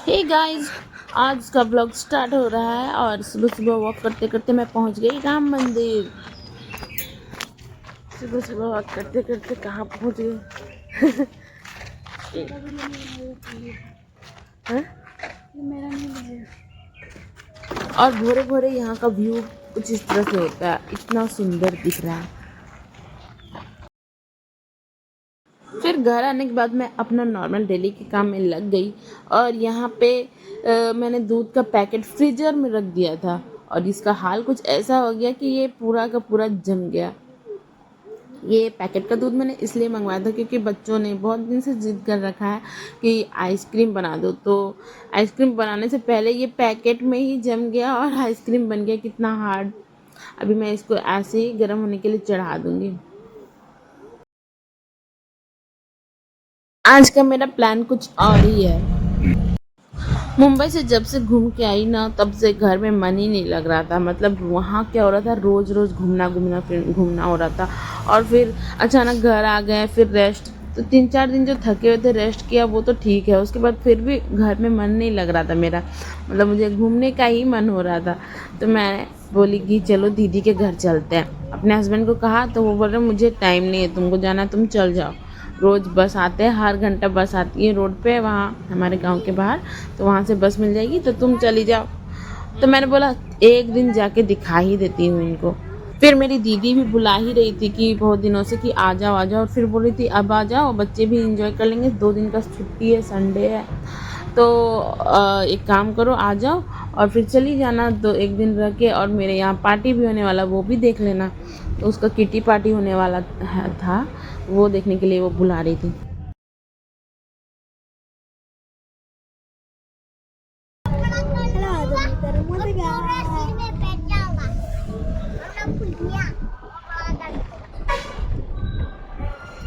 Hey guys, आज का blog start हो रहा है और सुबह सुबह वॉक करते करते मैं पहुंच गई राम मंदिर। सुबह सुबह वॉक करते करते कहाँ पहुंच गए। हाँ? और भोरे भोरे यहाँ का व्यू कुछ इस तरह से होता है, इतना सुंदर दिख रहा है। फिर घर आने के बाद मैं अपना नॉर्मल डेली के काम में लग गई और यहाँ पे मैंने दूध का पैकेट फ्रीजर में रख दिया था और इसका हाल कुछ ऐसा हो गया कि ये पूरा का पूरा जम गया। ये पैकेट का दूध मैंने इसलिए मंगवाया था क्योंकि बच्चों ने बहुत दिन से जिद कर रखा है कि आइसक्रीम बना दो, तो आइसक्रीम बनाने से पहले ये पैकेट में ही जम गया और आइसक्रीम बन गया, कितना हार्ड। अभी मैं इसको ऐसे ही गर्म होने के लिए चढ़ा दूँगी। आज का मेरा प्लान कुछ और ही है। मुंबई से जब से घूम के आई ना, तब से घर में मन ही नहीं लग रहा था। मतलब वहाँ क्या हो रहा था, रोज़ रोज़ घूमना हो रहा था। और फिर अचानक घर आ गए, फिर रेस्ट। तो 3-4 दिन जो थके हुए थे रेस्ट किया वो तो ठीक है, उसके बाद फिर भी घर में मन नहीं लग रहा था मेरा। मतलब मुझे घूमने का ही मन हो रहा था। तो मैं बोली कि चलो दीदी के घर चलते हैं। अपने हस्बैंड को कहा तो वो बोल रहे मुझे टाइम नहीं है, तुमको जाना तुम चल जाओ। रोज़ बस आते हैं, हर घंटा बस आती है रोड पे, वहाँ हमारे गांव के बाहर। तो वहाँ से बस मिल जाएगी तो तुम चली जाओ। तो मैंने बोला एक दिन जाके दिखा ही देती हूँ इनको। फिर मेरी दीदी भी बुला ही रही थी कि बहुत दिनों से कि आ जाओ आ जाओ, और फिर बोल रही थी अब आ जाओ, बच्चे भी इंजॉय कर लेंगे, 2 दिन का छुट्टी है, संडे है। तो एक काम करो आ जाओ और फिर चली जाना 1 दिन रह के। और मेरे यहाँ पार्टी भी होने वाला, वो भी देख लेना। तो उसका किटी पार्टी होने वाला था, वो देखने के लिए वो बुला रही थी।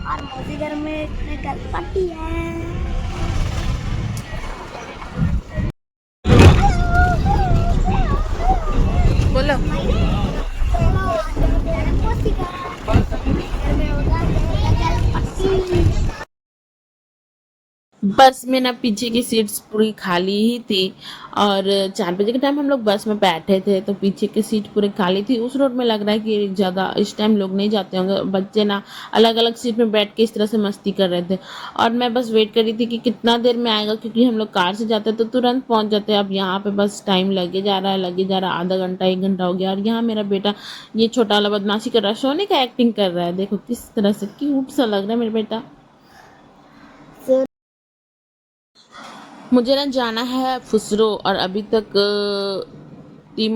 और मौसी घर में गणपति है। बोलो। बस में ना पीछे की सीट्स पूरी खाली ही थी और 4 बजे के टाइम हम लोग बस में बैठे थे, तो पीछे की सीट पूरी खाली थी। उस रोड में लग रहा है कि ज़्यादा इस टाइम लोग नहीं जाते होंगे। बच्चे ना अलग अलग सीट में बैठ के इस तरह से मस्ती कर रहे थे और मैं बस वेट कर रही थी कि कितना देर में आएगा, क्योंकि हम लोग कार से जाते हैं तो तुरंत पहुँच जाते हैं। अब यहाँ पे बस टाइम लगे जा रहा है, आधा घंटा 1 घंटा हो गया। और यहाँ मेरा बेटा ये छोटा वाला बदमाशी कर रहा है, सोने का एक्टिंग कर रहा है। देखो किस तरह से क्यूट सा लग रहा है मेरा बेटा। मुझे ना जाना है फुसरो, और अभी तक टी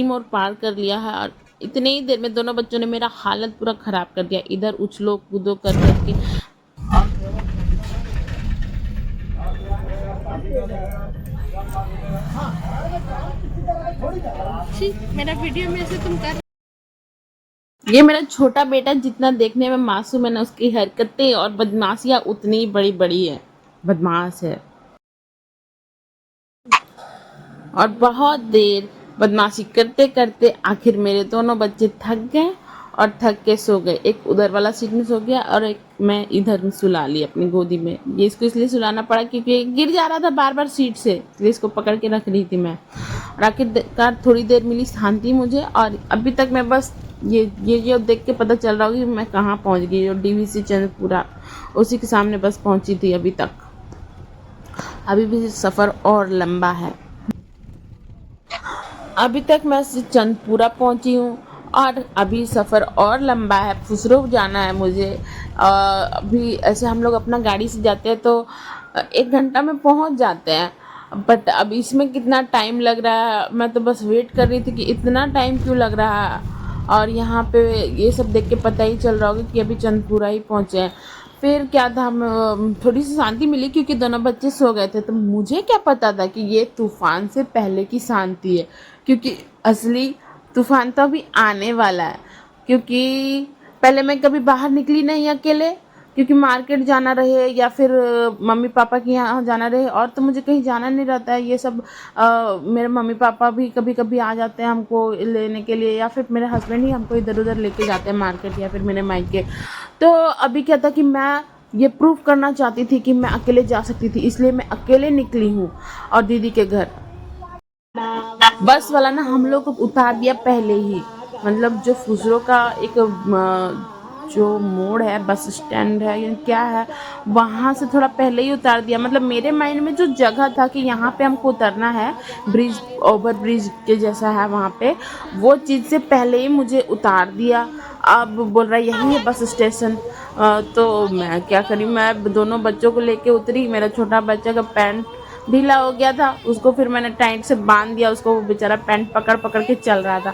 मोड़ पार कर लिया है। और इतने ही देर में दोनों बच्चों ने मेरा हालत पूरा ख़राब कर दिया, इधर उछलो कूदो कर करके। मेरा वीडियो में से तुम कर। ये मेरा छोटा बेटा जितना देखने में मासूम है ना, उसकी हरकतें और बदमाशियाँ उतनी बड़ी बड़ी है, बदमाश है। और बहुत देर बदमाशी करते करते आखिर मेरे दोनों बच्चे थक गए और थक के सो गए। एक उधर वाला सीट में सो गया और एक मैं इधर में सुला ली अपनी गोदी में। ये इसको इसलिए सुलाना पड़ा क्योंकि गिर जा रहा था बार बार सीट से, इसलिए इसको पकड़ के रख रही थी मैं। और आखिरकार थोड़ी देर मिली शांति मुझे, और अभी तक मैं बस ये देख के पता चल रहा होगा कि मैं कहाँ पहुँच गई। और डीवीसी चंद्रपुरा उसी के सामने बस पहुँची थी अभी तक। अभी भी सफ़र और लंबा है। अभी तक मैं चंदपुरा पहुंची हूँ और अभी सफ़र और लंबा है, फुसरो जाना है मुझे। अभी ऐसे हम लोग अपना गाड़ी से जाते हैं तो 1 घंटा में पहुंच जाते हैं, बट अब इसमें कितना टाइम लग रहा है। मैं तो बस वेट कर रही थी कि इतना टाइम क्यों लग रहा है। और यहाँ पे ये सब देख के पता ही चल रहा होगा कि अभी चंदपुरा ही पहुँचे हैं। फिर क्या था, हम थोड़ी सी शांति मिली क्योंकि दोनों बच्चे सो गए थे। तो मुझे क्या पता था कि ये तूफान से पहले की शांति है, क्योंकि असली तूफान तो अभी आने वाला है। क्योंकि पहले मैं कभी बाहर निकली नहीं अकेले, क्योंकि मार्केट जाना रहे या फिर मम्मी पापा के यहाँ जाना रहे, और तो मुझे कहीं जाना नहीं रहता है। ये सब मेरे मम्मी पापा भी कभी कभी आ जाते हैं हमको लेने के लिए, या फिर मेरे हस्बैंड ही हमको इधर उधर लेके जाते हैं मार्केट या फिर मेरे मायके। तो अभी क्या था कि मैं ये प्रूफ करना चाहती थी कि मैं अकेले जा सकती थी, इसलिए मैं अकेले निकली हूँ और दीदी के घर। बस वाला ना हम लोग को उतार दिया पहले ही, मतलब जो फुसरो का एक जो मोड़ है, बस स्टैंड है या क्या है, वहाँ से थोड़ा पहले ही उतार दिया। मतलब मेरे माइंड में जो जगह था कि यहाँ पे हमको उतरना है, ब्रिज, ओवर ब्रिज के जैसा है वहाँ पे, वो चीज़ से पहले ही मुझे उतार दिया। अब बोल रहा है यही है बस स्टेशन। तो मैं क्या करी, मैं दोनों बच्चों को लेके उतरी। मेरा छोटा बच्चा का पैंट ढीला हो गया था, उसको फिर मैंने टाइट से बांध दिया, उसको वो बेचारा पैंट पकड़ पकड़ के चल रहा था,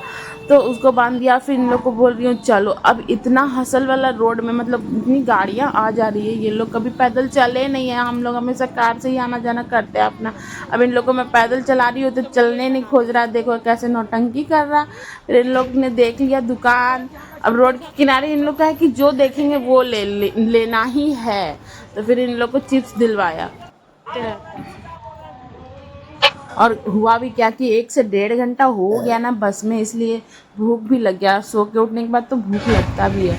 तो उसको बांध दिया। फिर इन लोग को बोल रही हूँ चलो। अब इतना हसल वाला रोड में, मतलब इतनी गाड़ियाँ आ जा रही है, ये लोग कभी पैदल चले नहीं है, हम लोग हमेशा कार से ही आना जाना करते हैं अपना। अब इन लोग को मैं पैदल चला रही हूँ तो चलने नहीं खोज रहा, देखो कैसे नौटंकी कर रहा। फिर इन लोग ने देख लिया दुकान। अब रोड के किनारे इन लोग का है कि जो देखेंगे वो लेना ही है, तो फिर इन लोग को चिप्स दिलवाया। और हुआ भी क्या कि 1 से 1.5 घंटा हो गया ना बस में, इसलिए भूख भी लग गया। सो के उठने के बाद तो भूख लगता भी है।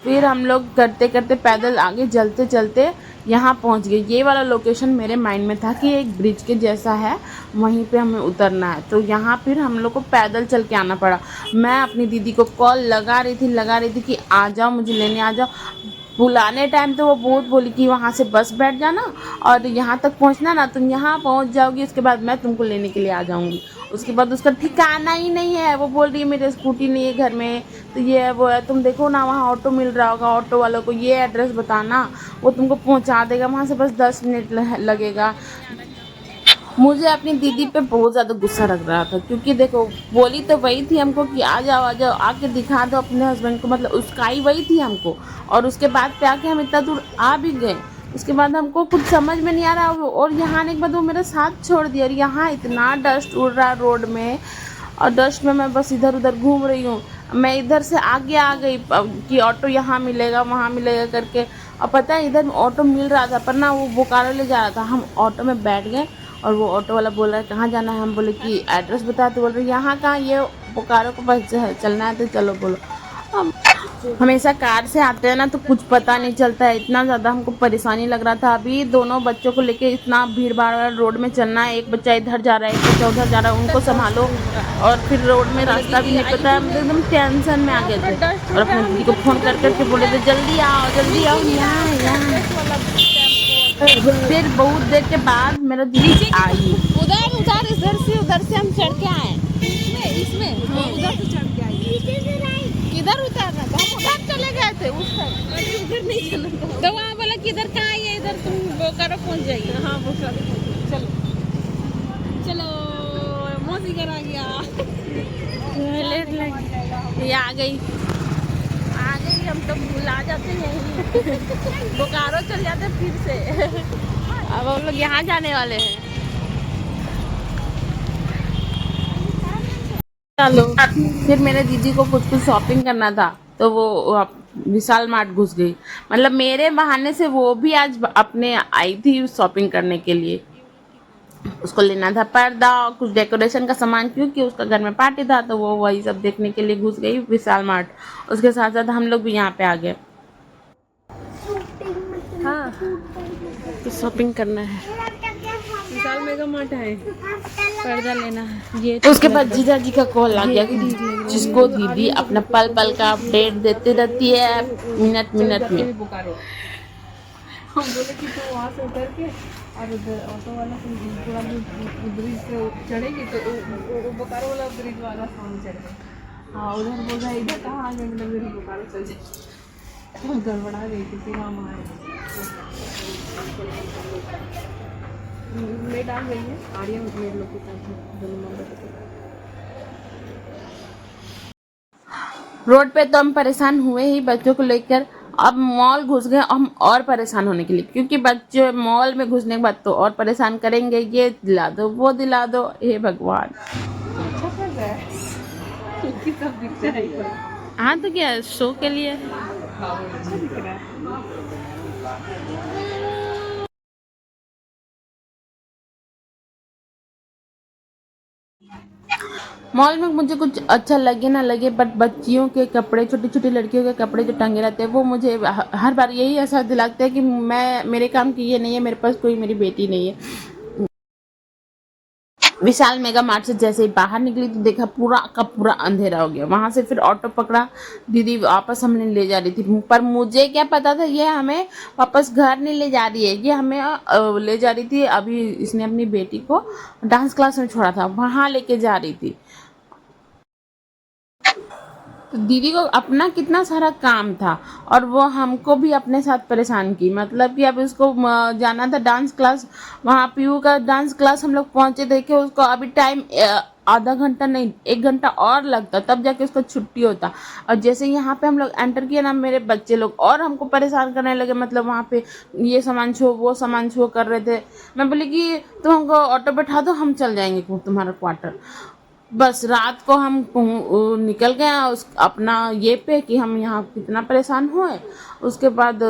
फिर हम लोग करते करते पैदल आगे चलते चलते यहाँ पहुँच गए। ये वाला लोकेशन मेरे माइंड में था कि एक ब्रिज के जैसा है, वहीं पे हमें उतरना है। तो यहाँ फिर हम लोग को पैदल चल के आना पड़ा। मैं अपनी दीदी को कॉल लगा रही थी कि आ जाओ, मुझे लेने आ जाओ। बुलाने टाइम तो वो बहुत बोली कि वहाँ से बस बैठ जाना और यहाँ तक पहुँचना ना, तुम यहाँ पहुँच जाओगी, उसके बाद मैं तुमको लेने के लिए आ जाऊँगी। उसके बाद उसका ठिकाना ही नहीं है। वो बोल रही है मेरे स्कूटी नहीं है घर में, तो ये है वो है, तुम देखो ना वहाँ ऑटो मिल रहा होगा, ऑटो वालों को ये एड्रेस बताना, वो तुमको पहुँचा देगा, वहाँ से बस 10 मिनट लगेगा। मुझे अपनी दीदी पे बहुत ज़्यादा गुस्सा लग रहा था, क्योंकि देखो बोली तो वही थी हमको कि आ जाओ आके दिखा दो अपने हस्बैंड को, मतलब उसका ही वही थी हमको। और उसके बाद पे आके हम इतना दूर आ भी गए, उसके बाद हमको कुछ समझ में नहीं आ रहा। और यहाँ आने के बाद वो मेरा साथ छोड़ दिया, और यहाँ इतना डस्ट उड़ रहा रोड में, और डस्ट में मैं बस इधर उधर घूम रही हूँ। मैं इधर से आगे आ गई कि ऑटो यहाँ मिलेगा वहाँ मिलेगा करके, और पता है इधर ऑटो मिल रहा था, पर ना वो बोकारो ले जा रहा था। हम ऑटो में बैठ गए और वो ऑटो वाला बोल रहा है कहाँ जाना है, हम बोले कि एड्रेस बता, तो बोल रहे यहाँ कहाँ, ये बोकारो को बस चलना है तो चलो बोलो। हम हमेशा कार से आते हैं ना तो कुछ पता नहीं चलता है, इतना ज़्यादा हमको परेशानी लग रहा था। अभी दोनों बच्चों को लेके इतना भीड़ भाड़ वाला रोड में चलना है, एक बच्चा इधर जा रहा है, एक बच्चा उधर जा रहा है, उनको संभालो, और फिर रोड में रास्ता भी नहीं पता है। हम एकदम टेंशन में आ गए थे, और अपनी दीदी को फ़ोन कर करके बोले थे जल्दी आओ यहाँ यहाँ। फिर बहुत देर के बाद मेरा दीदी आई। उधर उधर से हम चढ़ के आए, इसमें उधर से चढ़ के आए। किधर उतरना था, हम उधर चले गए थे उस तरफ, उधर नहीं चलना था। तो वहाँ बोला कि इधर कहाँ है, इधर तुम बोकारो पहुँच जाइए। हाँ बोकारो, चलो चलो मौसी घर आ गया। लेट ये आ गई हम तो भुला जाते हैं बोकारो चल जाते फिर से। अब हम लोग यहाँ जाने वाले हैं। चलो, फिर मेरे दीदी को कुछ शॉपिंग करना था, तो वो विशाल मार्ट घुस गई। मतलब मेरे बहाने से वो भी आज अपने आई थी शॉपिंग करने के लिए। उसको लेना था पर्दा और कुछ डेकोरेशन का सामान, क्योंकि उसका घर में पार्टी था, तो वो वही सब देखने के लिए घुस गई विशाल मार्ट। उसके साथ साथ हम लोग भी यहाँ पे आ गए। हाँ तो शॉपिंग करना है, विशाल मेगा मार्ट है, पर्दा लेना है। ये उसके बाद जीजा जी का कॉल आ गया, जिसको दीदी अपना पल पल का अपडेट देती रहती है मिनट मिनट में। हम बोले कि तो वहाँ से उतर के और उधर ऑटो वाला थोड़ा ब्रिज से चढ़ेगी, तो वो बोकारो वाला ब्रिज वाला सामने चढ़ गए। हाँ उधर बोल रहा है इधर कहाँ आ गए, मतलब मेरी बोकारो चल जाए। हम गड़बड़ा गई थी, फिर हम आए। लेट आ गई है, आ रही है मेरे लोग के साथ दोनों नंबर। रोड पे तो हम परेशान हुए ही बच्चों को लेकर। अब मॉल घुस गए हम और परेशान होने के लिए, क्योंकि बच्चे मॉल में घुसने के बाद तो और परेशान करेंगे, ये दिला दो वो दिला दो, हे भगवान। अच्छा कर रहा है, सब दिखता है। हाँ तो क्या शो के लिए। अच्छा दिख रहा है। मॉल में मुझे कुछ अच्छा लगे ना लगे, बट बच्चियों के कपड़े, छोटी छोटी लड़कियों के कपड़े जो टंगे रहते हैं, वो मुझे हर बार यही ऐसा दिलाते हैं कि मेरे काम की ये नहीं है, मेरे पास कोई मेरी बेटी नहीं है। विशाल मेगा मार्ट से जैसे ही बाहर निकली तो देखा पूरा का पूरा अंधेरा हो गया। वहां से फिर ऑटो पकड़ा, दीदी वापस हमने ले जा रही थी, पर मुझे क्या पता था ये हमें वापस घर नहीं ले जा रही है, ये हमें ले जा रही थी। अभी इसने अपनी बेटी को डांस क्लास में छोड़ा था, वहां लेके जा रही थी। तो दीदी को अपना कितना सारा काम था और वो हमको भी अपने साथ परेशान की। मतलब कि अब उसको जाना था डांस क्लास, वहाँ पीयू का डांस क्लास हम लोग पहुँचे, देखे उसको अभी टाइम आधा घंटा नहीं 1 घंटा और लगता तब जाके उसको छुट्टी होता। और जैसे यहाँ पे हम लोग एंटर किए ना, मेरे बच्चे लोग और हमको परेशान करने लगे। मतलब वहाँ पे ये सामान छो वो सामान छो कर रहे थे। मैं बोली कि तुम हमको ऑटो बैठा दो, हम चल जाएंगे तुम्हारा क्वार्टर। बस रात को हम निकल गए उस अपना ये पे कि हम यहाँ कितना परेशान हुए। उसके बाद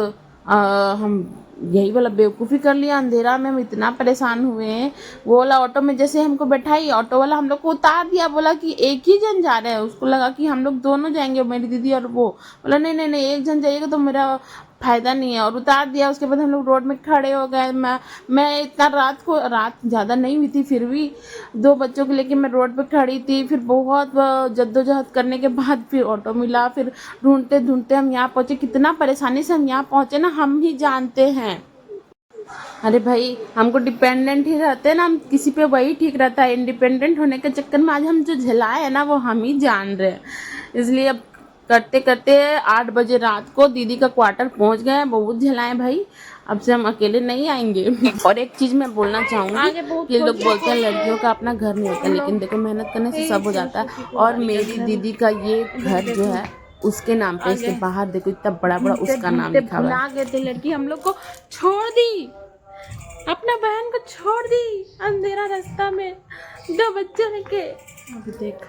हम यही वाला बेवकूफ़ी कर लिया, अंधेरा में हम इतना परेशान हुए हैं। वो वाला ऑटो में जैसे हमको बैठाई, ऑटो वाला हम लोग को उतार दिया, बोला कि एक ही जन जा रहे हैं। उसको लगा कि हम लोग दोनों जाएंगे, मेरी दीदी और वो। बोला नहीं नहीं नहीं, एक जन जाइएगा तो मेरा फायदा नहीं है, और उतार दिया। उसके बाद हम लोग रोड में खड़े हो गए। मैं इतना रात ज़्यादा नहीं हुई थी, फिर भी 2 बच्चों को लेके मैं रोड पे खड़ी थी। फिर बहुत जद्दोजहद करने के बाद फिर ऑटो मिला, फिर ढूंढते ढूंढते हम यहाँ पहुँचे। कितना परेशानी से हम यहाँ पहुँचे ना, हम ही जानते हैं। अरे भाई, हमको डिपेंडेंट ही रहते ना हम किसी पे, वही ठीक रहता है। इंडिपेंडेंट होने के चक्कर में आज हम जो झेलाए है ना, वो हम ही जान रहे हैं। इसलिए अब करते करते 8 बजे रात को दीदी का क्वार्टर पहुंच गए। बहुत झेलाए भाई, अब से हम अकेले नहीं आएंगे। और एक चीज मैं बोलना चाहूंगी, ये लोग बोलते हैं लड़कियों का अपना घर नहीं होता, लेकिन देखो मेहनत करने से सब हो जाता है। और मेरी दीदी का ये घर जो है उसके नाम पे, इसके बाहर देखो इतना बड़ा बड़ा उसका नाम लिखा हुआ है। गए थे लड़की हम लोग को छोड़ दी, अपना बहन को छोड़ दी अंधेरा रास्ता में 2 बच्चे लेके। अभी देख